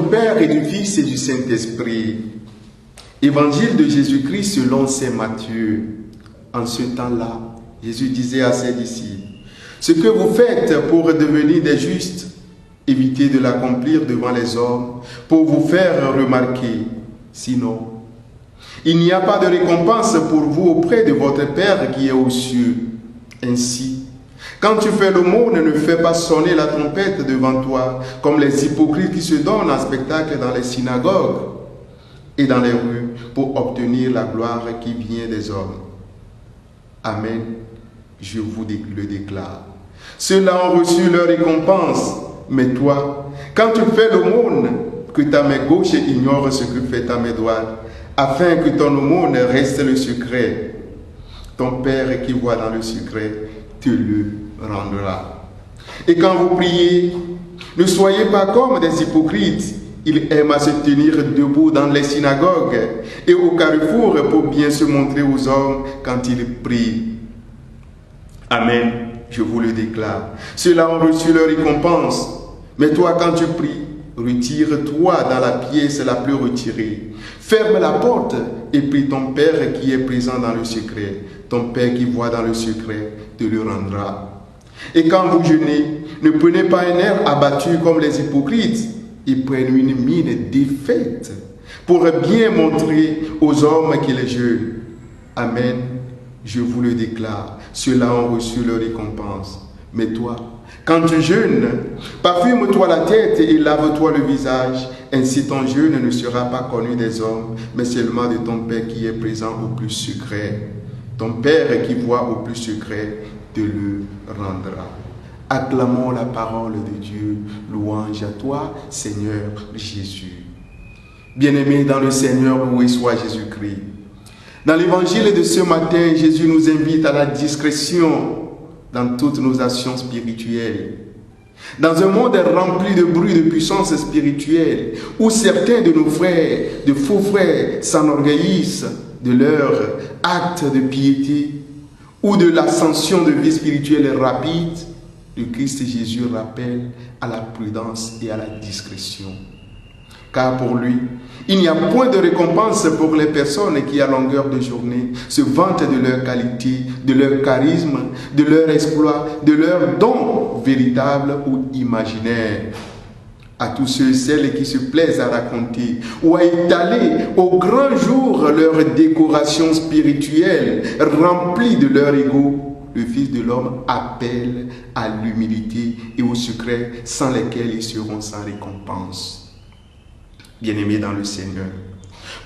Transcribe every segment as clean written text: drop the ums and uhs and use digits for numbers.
Père et du Fils et du Saint-Esprit. Évangile de Jésus-Christ selon saint Matthieu. En ce temps-là, Jésus disait à ses disciples, « Ce que vous faites pour devenir des justes, évitez de l'accomplir devant les hommes pour vous faire remarquer. Sinon, il n'y a pas de récompense pour vous auprès de votre Père qui est aux cieux. Ainsi, quand tu fais l'aumône, ne fais pas sonner la trompette devant toi, comme les hypocrites qui se donnent en spectacle dans les synagogues et dans les rues pour obtenir la gloire qui vient des hommes. Amen, je vous le déclare. Ceux-là ont reçu leur récompense, mais toi, quand tu fais l'aumône, que ta main gauche ignore ce que fait ta main droite, afin que ton aumône reste le secret. Ton Père qui voit dans le secret te le rendra. Et quand vous priez, ne soyez pas comme des hypocrites. Ils aiment à se tenir debout dans les synagogues et au carrefour pour bien se montrer aux hommes quand ils prient. Amen, je vous le déclare. Ceux-là ont reçu leur récompense. Mais toi, quand tu pries, retire-toi dans la pièce la plus retirée. Ferme la porte et prie ton Père qui est présent dans le secret. Ton Père qui voit dans le secret te le rendra. Et quand vous jeûnez, ne prenez pas un air abattu comme les hypocrites. Ils prennent une mine défaite pour bien montrer aux hommes qu'ils jeûnent. Amen, je vous le déclare. Ceux-là ont reçu leur récompense. Mais toi, quand tu jeûnes, parfume-toi la tête et lave-toi le visage. Ainsi ton jeûne ne sera pas connu des hommes, mais seulement de ton Père qui est présent au plus secret. Ton Père qui voit au plus secret te le rendra. Acclamons la parole de Dieu. Louange à toi, Seigneur Jésus. Bien-aimés dans le Seigneur, loué soit Jésus-Christ. Dans l'évangile de ce matin, Jésus nous invite à la discrétion dans toutes nos actions spirituelles. Dans un monde rempli de bruit de puissance spirituelle, où certains de nos frères, de faux frères, s'enorgueillissent de leur acte de piété ou de l'ascension de vie spirituelle rapide, le Christ Jésus rappelle à la prudence et à la discrétion. Car pour lui, il n'y a point de récompense pour les personnes qui, à longueur de journée, se vantent de leur qualité, de leur charisme, de leur exploit, de leurs dons véritables ou imaginaires. À tous ceux et celles qui se plaisent à raconter ou à étaler au grand jour leur décoration spirituelle remplie de leur ego, le Fils de l'homme appelle à l'humilité et au secret sans lesquels ils seront sans récompense. Bien-aimés dans le Seigneur,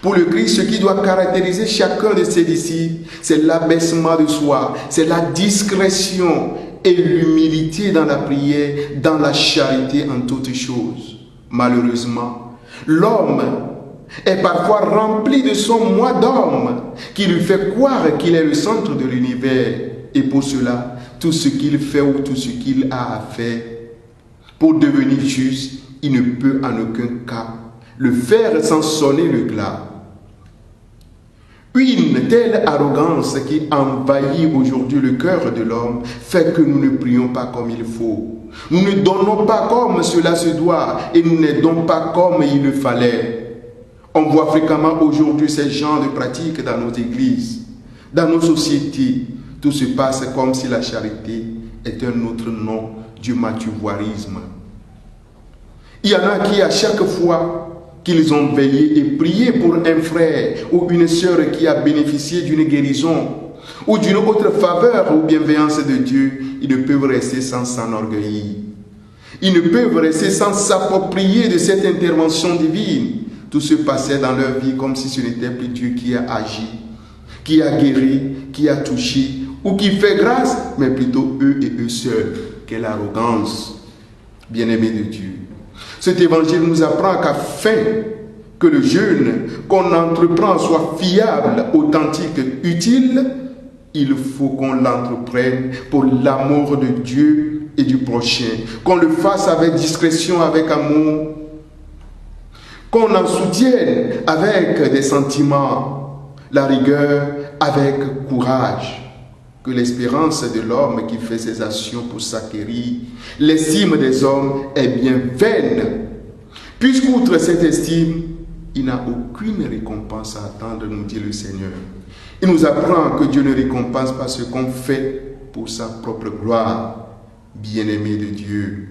pour le Christ, ce qui doit caractériser chacun de ses disciples, c'est l'abaissement de soi, c'est la discrétion et l'humilité dans la prière, dans la charité en toutes choses. Malheureusement, l'homme est parfois rempli de son moi d'homme qui lui fait croire qu'il est le centre de l'univers. Et pour cela, tout ce qu'il fait ou tout ce qu'il a à faire pour devenir juste, il ne peut en aucun cas le faire sans sonner le glas. Une telle arrogance qui envahit aujourd'hui le cœur de l'homme fait que nous ne prions pas comme il faut. Nous ne donnons pas comme cela se doit et nous n'aidons pas comme il le fallait. On voit fréquemment aujourd'hui ces genres de pratiques dans nos églises, dans nos sociétés. Tout se passe comme si la charité était un autre nom du mathieuvoirisme. Il y en a qui, à chaque fois qu'ils ont veillé et prié pour un frère ou une sœur qui a bénéficié d'une guérison ou d'une autre faveur ou bienveillance de Dieu, ils ne peuvent rester sans s'enorgueillir. Ils ne peuvent rester sans s'approprier de cette intervention divine. Tout se passait dans leur vie comme si ce n'était plus Dieu qui a agi, qui a guéri, qui a touché ou qui fait grâce, mais plutôt eux et eux seuls. Quelle arrogance, bien-aimés de Dieu. Cet évangile nous apprend qu'afin que le jeûne qu'on entreprend soit fiable, authentique, utile, il faut qu'on l'entreprenne pour l'amour de Dieu et du prochain, qu'on le fasse avec discrétion, avec amour, qu'on en soutienne avec des sentiments, la rigueur avec courage. Que l'espérance de l'homme qui fait ses actions pour s'acquérir l'estime des hommes est bien vaine, Puisqu'outre cette estime, il n'a aucune récompense à attendre, nous dit le Seigneur. Il nous apprend que Dieu ne récompense pas ce qu'on fait pour sa propre gloire. Bien-aimés de Dieu,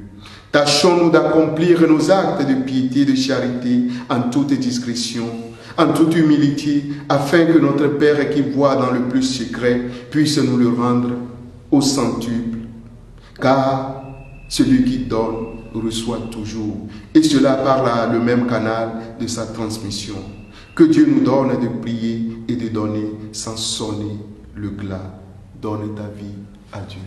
tâchons-nous d'accomplir nos actes de piété et de charité en toute discrétion, en toute humilité, afin que notre Père qui voit dans le plus secret puisse nous le rendre au centuple. Car celui qui donne reçoit toujours, et cela par le même canal de sa transmission. Que Dieu nous donne de prier et de donner sans sonner le glas. Donne ta vie à Dieu.